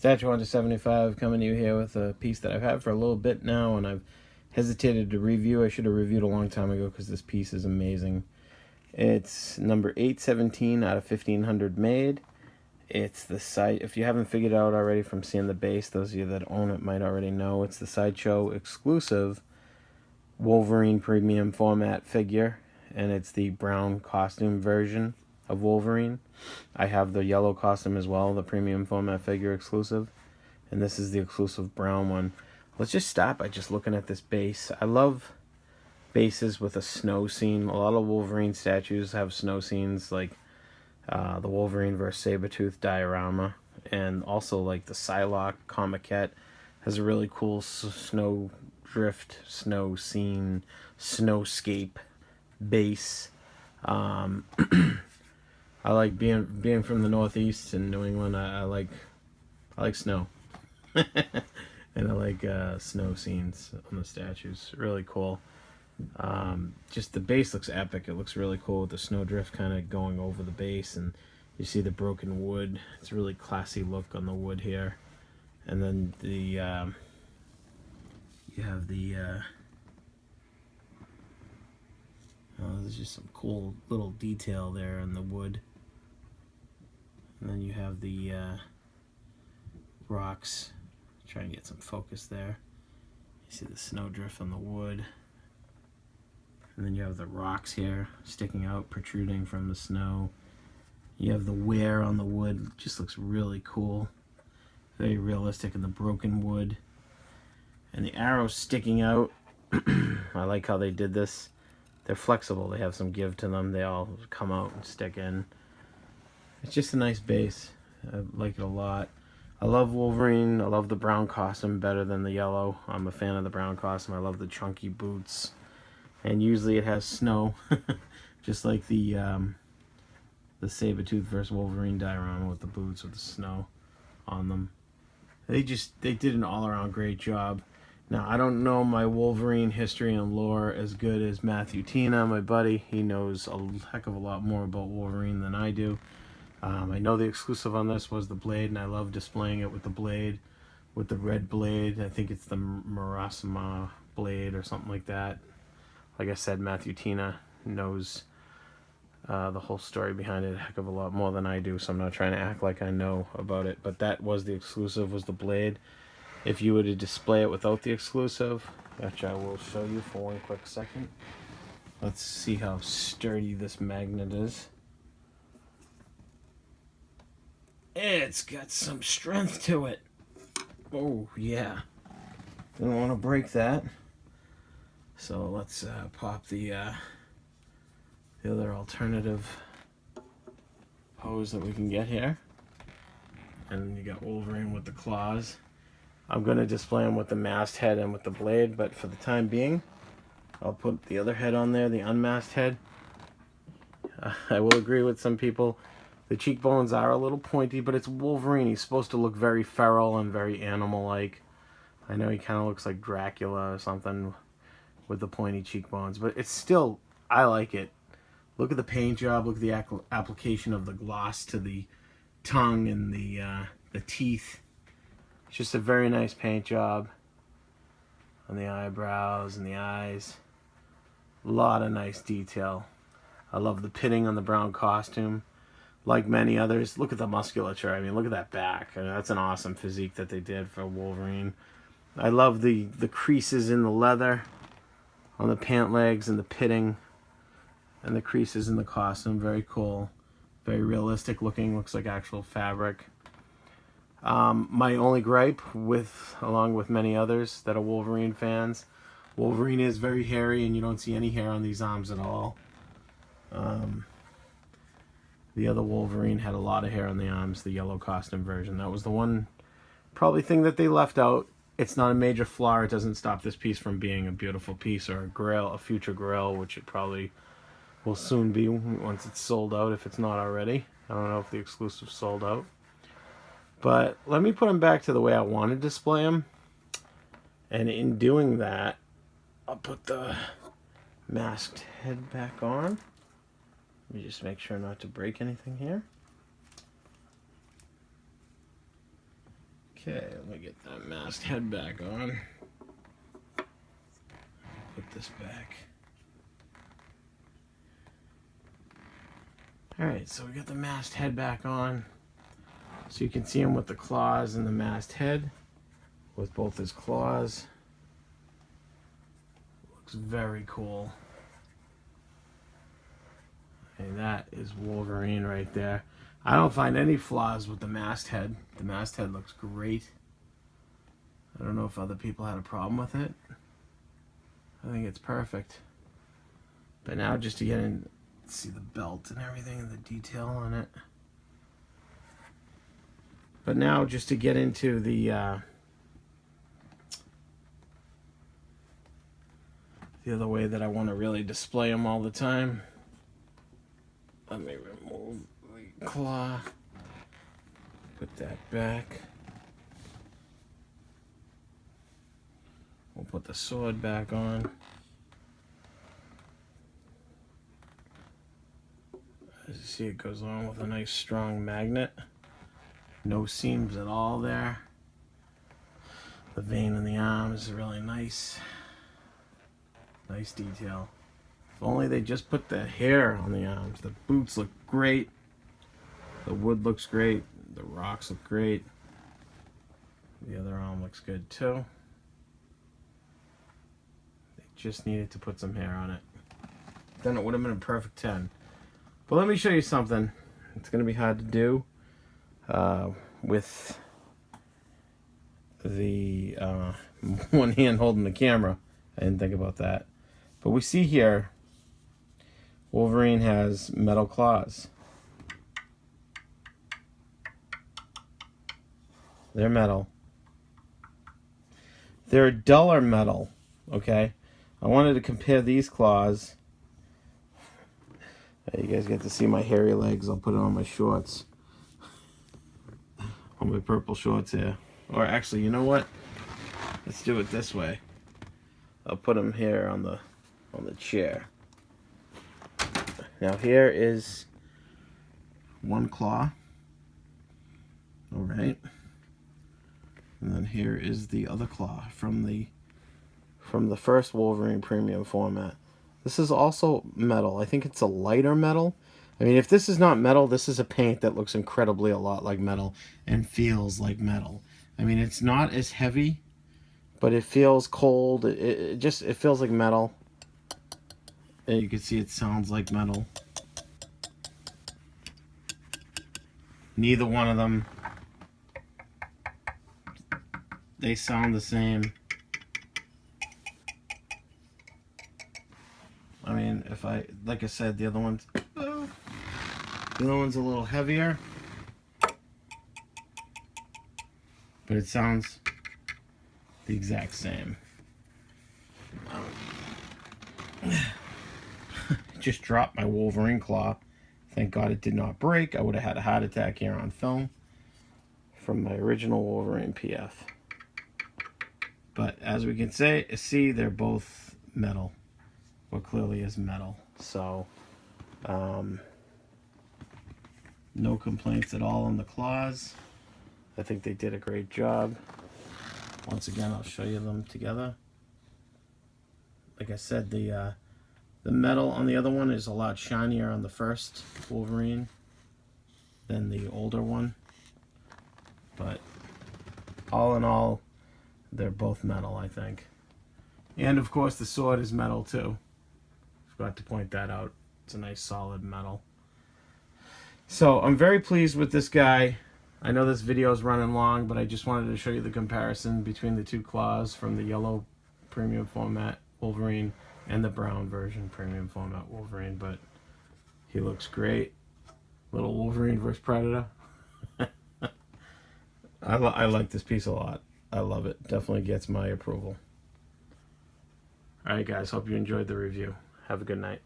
Statue 175 coming to you here with a piece that I've had for a little bit now, and I've hesitated to review. I should have reviewed a long time ago because this piece is amazing. It's number 817 out of 1500 made. It's the side. If you haven't figured out already from seeing the base, those of you that own it might already know, it's the Sideshow exclusive Wolverine premium format figure, and it's the brown costume version of Wolverine. I have the yellow costume as well, the premium format figure exclusive, and this is the exclusive brown one. Let's just stop by just looking at this base. I love bases with a snow scene. A lot of Wolverine statues have snow scenes, like the Wolverine vs. Sabretooth diorama, and also like the Psylocke Comiquette has a really cool snow drift, snow scene, snowscape base. I like being from the Northeast in New England. I like snow, and I like snow scenes on the statues. Really cool. Just the base looks epic. It looks really cool with the snowdrift kind of going over the base, and you see the broken wood. It's a really classy look on the wood here. And then the you have the there's just some cool little detail there in the wood. And then you have the rocks. Try and get some focus there. You see the snowdrift on the wood. And then you have the rocks here sticking out, protruding from the snow. You have the wear on the wood. It just looks really cool. Very realistic in the broken wood. And the arrows sticking out. I like how they did this. They're flexible. They have some give to them. They all come out and stick in. It's just a nice base. I like it a lot. I love Wolverine. I love the brown costume better than the yellow. I'm a fan of the brown costume. I love the chunky boots. And usually it has snow. Just like the Sabretooth vs. Wolverine diorama with the boots with the snow on them. They did an all-around great job. Now, I don't know my Wolverine history and lore as good as Matthew Tina, my buddy. He knows a heck of a lot more about Wolverine than I do. I know the exclusive on this was the blade, and I love displaying it with the blade, with the red blade. I think it's the Marasma blade or something like that. Like I said, Matthew Tina knows the whole story behind it a heck of a lot more than I do, so I'm not trying to act like I know about it. But that was the exclusive, was the blade. If you were to display it without the exclusive, which I will show you for one quick second. Let's see how sturdy this magnet is. It's got some strength to it. Oh, yeah. Didn't want to break that. So let's pop the other alternative pose that we can get here. And you got Wolverine with the claws. I'm going to display him with the masked head and with the blade, but for the time being, I'll put the other head on there, the unmasked head. I will agree with some people. The cheekbones are a little pointy, but it's Wolverine. He's supposed to look very feral and very animal-like. I know he kind of looks like Dracula or something with the pointy cheekbones, but it's still, I like it. Look at the paint job. Look at the application of the gloss to the tongue and the teeth. It's just a very nice paint job on the eyebrows and the eyes. A lot of nice detail. I love the pitting on the brown costume. Like many others, look at the musculature. I mean, look at that back. I mean, that's an awesome physique that they did for Wolverine. I love the creases in the leather on the pant legs and the pitting and the creases in the costume. Very cool. Very realistic looking. Looks like actual fabric. My only gripe, along with many others that are Wolverine fans, Wolverine is very hairy and you don't see any hair on these arms at all. The other Wolverine had a lot of hair on the arms, the yellow costume version. That was the one probably thing that they left out. It's not a major flaw. It doesn't stop this piece from being a beautiful piece or a grail, a future grail, which it probably will soon be once it's sold out, if it's not already. I don't know if the exclusive's sold out. But let me put them back to the way I want to display them. And in doing that, I'll put the masked head back on. Let me just make sure not to break anything here. Okay, let me get that masked head back on. Put this back. Alright, so we got the masked head back on. So you can see him with the claws and the masked head. With both his claws. Looks very cool. And that is Wolverine right there. I don't find any flaws with the masked head. The masked head looks great. I don't know if other people had a problem with it. I think it's perfect. But now just to get in, see the belt and everything and the detail on it. But now just to get into the other way that I want to really display them all the time. Let me remove the claw. Put that back. We'll put the sword back on. As you see, it goes on with a nice strong magnet. No seams at all there. The vein in the arm is really nice. Nice detail. If only they just put the hair on the arms. The boots look great. The wood looks great. The rocks look great. The other arm looks good too. They just needed to put some hair on it. Then it would have been a perfect 10. But let me show you something. It's going to be hard to do with the one hand holding the camera. I didn't think about that. But we see here, Wolverine has metal claws. They're metal. They're a duller metal, okay? I wanted to compare these claws. You guys get to see my hairy legs. I'll put it on my shorts. On my purple shorts here. Or actually, you know what? Let's do it this way. I'll put them here on the chair. Now here is one claw. All right. And then here is the other claw from the first Wolverine premium format. This is also metal. I think it's a lighter metal. I mean, if this is not metal, this is a paint that looks incredibly a lot like metal and feels like metal. I mean, it's not as heavy, but it feels cold. It feels like metal. And you can see it sounds like metal. Neither one of them, they sound the same. I mean, like I said, the other one's a little heavier, but it sounds the exact same. Just dropped my Wolverine claw. Thank God it did not break. I would have had a heart attack here on film from my original Wolverine PF. But as we can see, they're both metal. What clearly is metal. So, no complaints at all on the claws. I think they did a great job. Once again, I'll show you them together. Like I said, the metal on the other one is a lot shinier on the first Wolverine than the older one. But all in all, they're both metal, I think. And of course, the sword is metal too. Forgot to point that out. It's a nice solid metal. So I'm very pleased with this guy. I know this video is running long, but I just wanted to show you the comparison between the two claws from the yellow premium format Wolverine and the brown version premium format Wolverine. But he looks great. Little Wolverine versus Predator. I like this piece a lot. I love it. Definitely gets my approval. Alright guys, hope you enjoyed the review. Have a good night.